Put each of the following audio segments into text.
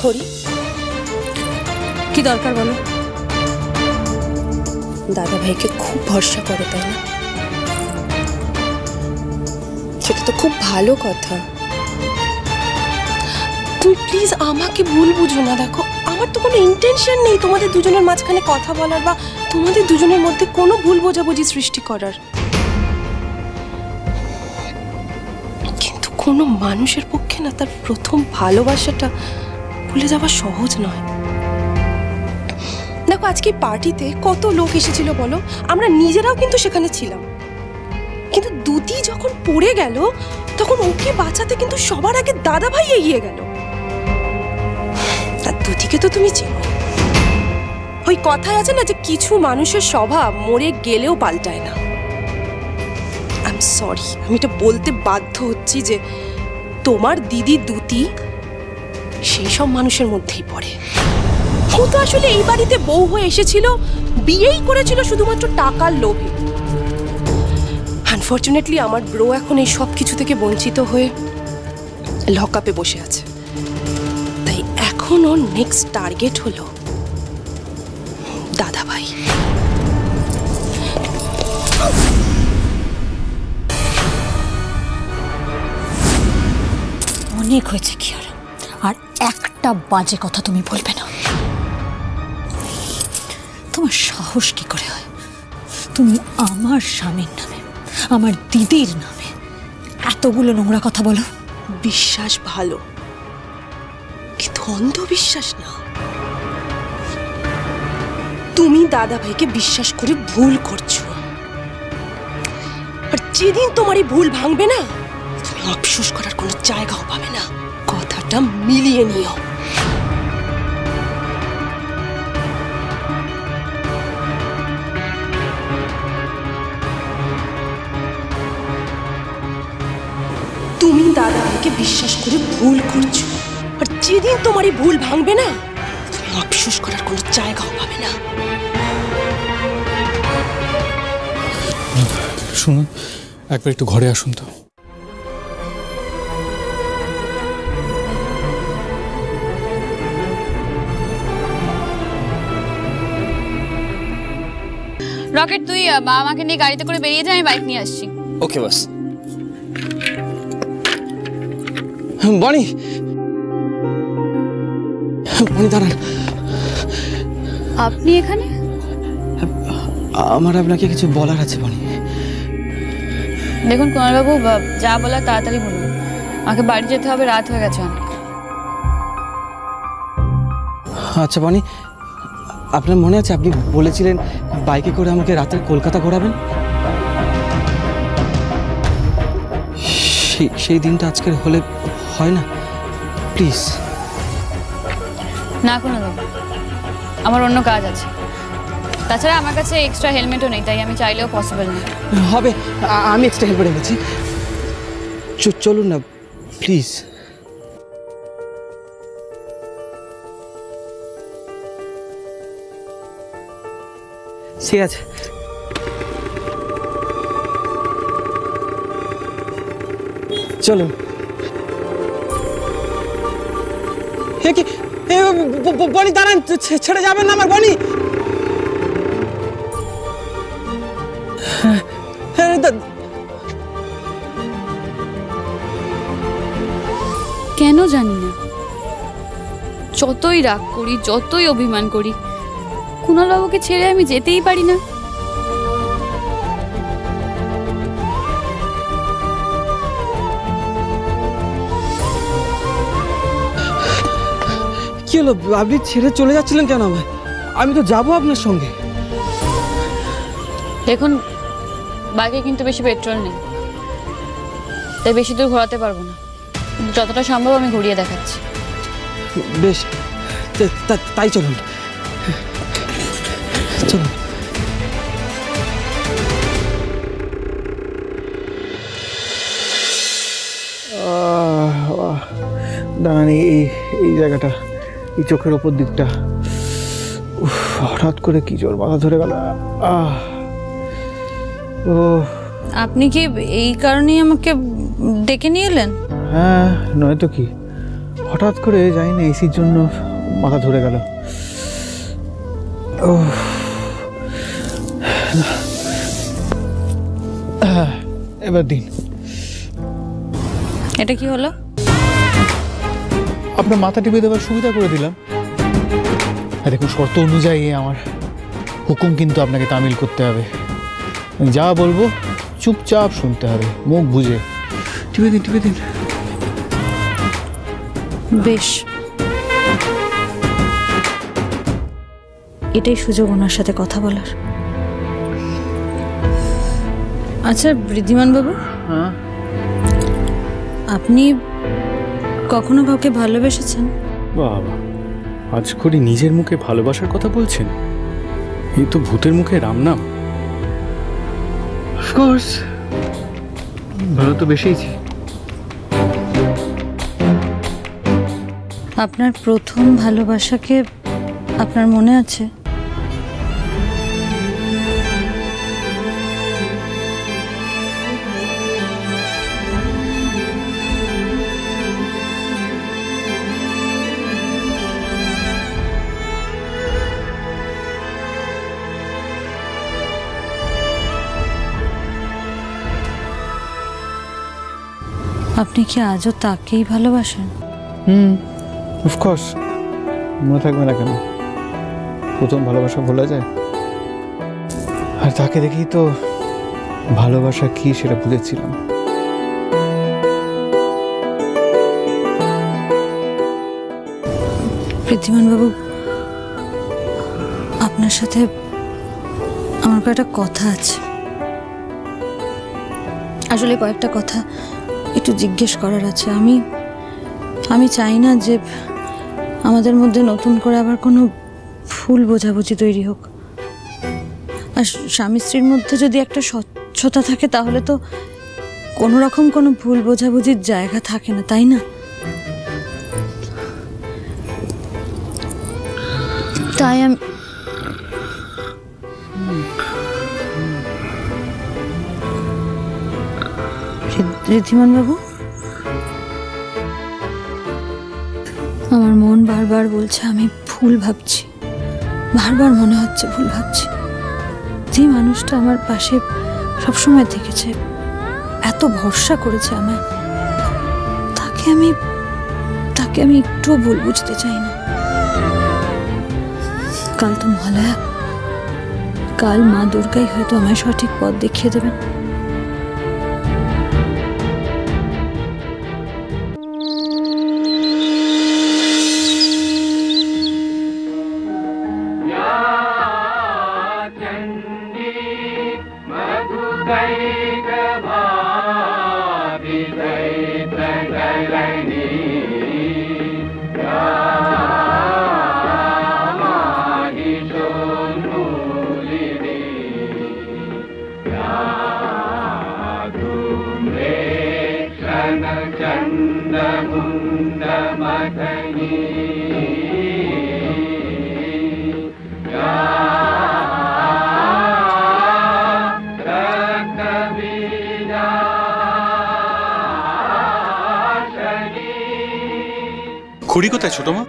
খড়ি। কি দরকার বলো? দাদা ভাইকে খুব ভরসা করো, তাই না? সেটা তো খুব ভালো কথা। তুমি প্লিজ আমাকে ভুল বুঝো না। দেখো, আমার তো কোনো ইন্টেনশন নেই তোমাদের দুজনের মাঝখানে কথা বলার বা তোমাদের দুজনের মধ্যে কোনো ভুল বোঝাবুঝি সৃষ্টি করার। কিন্তু কোনো মানুষের পক্ষে না তার প্রথম ভালোবাসাটা ভুলে যাওয়া সহজ নয়। দেখো, আজকে পার্টিতে কত লোক এসেছিল বলো, আমরা নিজেরাও কিন্তু সেখানে ছিলাম। কিন্তু দুতি যখন পড়ে গেল তখন ওকে বাঁচাতে কিন্তু সবার আগে দাদা ভাই এগিয়ে গেল। আর দুতিকে তো তুমি চেনো। ওই কথায় আছে না যে কিছু মানুষের স্বভাব মরে গেলেও পাল্টায় না। আই এম সরি, আমি এটা বলতে বাধ্য হচ্ছি যে তোমার দিদি দুতি সেই সব মানুষের মধ্যেই পড়ে। ও তো আসলে এই বাড়িতে বউ হয়ে এসেছিল, বিয়েই করেছিল শুধুমাত্র টাকার লোভে। আনফরচুনেটলি আমার ব্রো এখন এই সব কিছু থেকে বঞ্চিত হয়ে লকআপে বসে আছে। তাই এখন ওর নেক্সট টার্গেট হলো দাদা ভাই। অনেক হয়েছে কি আর একটা বাজে কথা তুমি বলবে না। তোমার সাহস কি করে হয় তুমি আমার স্বামীর নামে, আমার দিদির নামে এতগুলো নোংরা কথা বলো? বিশ্বাস ভালো, কিন্তু অন্ধবিশ্বাস না। তুমি দাদা ভাইকে বিশ্বাস করে ভুল করছো, আর যেদিন তোমার এই ভুল ভাঙবে না, তুমি আফসোস করার কোনো জায়গাও পাবে না। কথাটা মিলিয়ে নিও। তুমি দাদা ভাইকে বিশ্বাস করে ভুল করছো, আর যেদিন তোমার এই ভুল ভাঙবে না, তুমি আফসোস করার কোনো জায়গাও পাবে না। শুনুন, একবার একটু ঘরে আসুন তো। রকেট, তুই আমাকে নিয়ে গাড়িতে করে বেরিয়ে যা, আমি বাইক নিয়ে আসছি। ওকে বস। বনি, বনি দাঁড়ান। আপনি এখানে? আমার আপনাকে কিছু বলার আছে বনি। দেখুন কুমারবাবু, যা বলার তাড়াতাড়ি বলুন, আমাকে বাড়ি যেতে হবে, রাত হয়ে গেছে অনেক। আচ্ছা বনি, আপনার মনে আছে আপনি বলেছিলেন বাইকে করে আমাকে রাতে কলকাতা ঘোরাবেন? সেই দিনটা আজকের হলে হয় না? প্লিজ। না কুমারবাবু, আমার অন্য কাজ আছে। তাছাড়া আমার কাছে এক্সট্রা হেলমেটও নেই, তাই আমি চাইলেও পসিবল না। হবে, আমি এক্সট্রা হেল্প রেখেছি। চলুন না প্লিজ। ঠিক আছে। চলুন। বনি দাঁড়ান, ছেড়ে যাবেন না আমার বনি। কেন জানি না, যতই রাগ করি, যতই অভিমান করি, কুণালবাবুকে ছেড়ে আমি যেতেই পারি না। কি হলো, আপনি ছেড়ে চলে যাচ্ছিলেন কেন আমায়? আমি তো যাবো আপনার সঙ্গে। দেখুন, বাইকে কিন্তু বেশি পেট্রোল নেই, তাই বেশি দূর ঘোরাতে পারবো না, কিন্তু যতটা সম্ভব আমি ঘুরিয়ে দেখাচ্ছি। বেশ, তাই চলুন। চলুন। দাঁড়ান, এই জায়গাটা, এই চোখের ওপর দিকটা, হঠাৎ করে কি জোর মাথা ধরে গেল। আপনি কি এই কারণেই আমাকে ডেকে নিয়ে এলেন? হ্যাঁ, নয়তো কি। হঠাৎ করে জানি না এসির জন্য মাথা ধরে গেল। ও এবার দিন। এটা কি হলো? আপনার মাথা টিপে দেওয়ার সুবিধা করে দিলাম। আর দেখুন, শর্ত অনুযায়ী আমার হুকুম কিন্তু আপনাকে তামিল করতে হবে। আমি যা বলবো চুপচাপ শুনতে হবে, মুখ বুঝে। টিপে দিন, টিপে দিন। বেশ, এটাই সুযোগ ওনার সাথে কথা বলার। আচ্ছা ঋদ্ধিমান বাবু, হ্যাঁ, আপনি কখনো কাউকে ভালোবেসেছেন? বাবা, আজ করে নিজের মুখে ভালোবাসার কথা বলছেন? এই তো ভূতের মুখে রাম নাম। অফকোর্স, ভালো তো বেশিছি। আপনার প্রথম ভালোবাসাকে আপনার মনে আছে? আপনি কি আজও তাকেই ভালোবাসেন? অফকোর্স, মনে থাকবে না কেন? প্রথম ভালোবাসা ভোলা যায়? আর তাকে দেখেই তো ভালোবাসা কি সেটা বুঝেছিলাম। ঋদ্ধিমান বাবু, আপনার সাথে আমার কয়েকটা কথা আছে। আসলে কয়েকটা কথা একটু জিজ্ঞেস করার আছে। আমি চাই না যে আমাদের মধ্যে নতুন করে আবার কোনো ভুল বোঝাবুঝি তৈরি হোক। আর স্বামী স্ত্রীর মধ্যে যদি একটা স্বচ্ছতা থাকে তাহলে তো কোনো রকম কোনো ভুল বোঝাবুঝির জায়গা থাকে না, তাই না? তাই আমি ঋদ্ধিমান বাবু, আমার মন বারবার বলছে আমি ভুল ভাবছি, বারবার মনে হচ্ছে ভুল ভাবছি। যে মানুষটা আমার পাশে সবসময় থেকেছে, এত ভরসা করেছে আমায়, তাকে আমি একটুও ভুল বুঝতে চাই না। কাল তো মহালয়া, কাল মা দুর্গাই হয়তো আমায় সঠিক পথ দেখিয়ে দেবেন। খুড়ি কোথায় ছোট মা?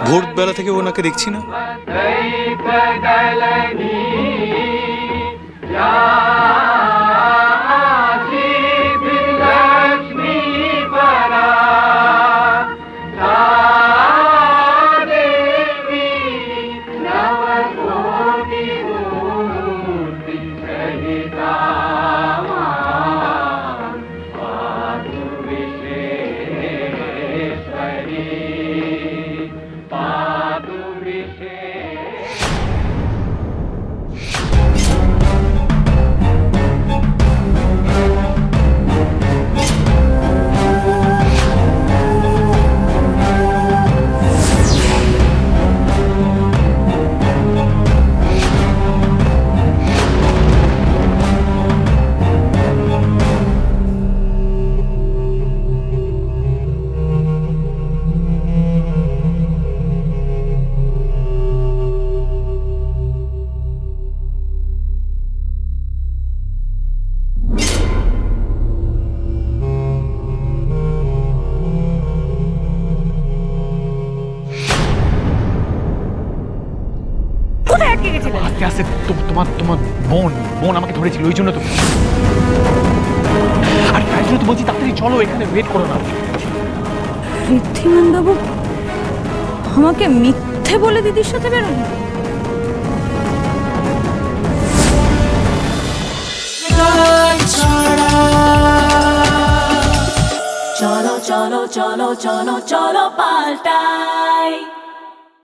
ভোরবেলা থেকে ওনাকে দেখছি না। কেসে তোমার বোন আমাকে ধরেছিল, ওই জন্য তো। আর তাই জন্য তো বলছি তাড়াতাড়ি চলো, এখানে ওয়েট করো না। ঋদ্ধিমানবাবু আমাকে মিথ্যে বলে দিদির সাথে বেরোলেন? চলো চলো চলো চলো চলো পাল্টাই।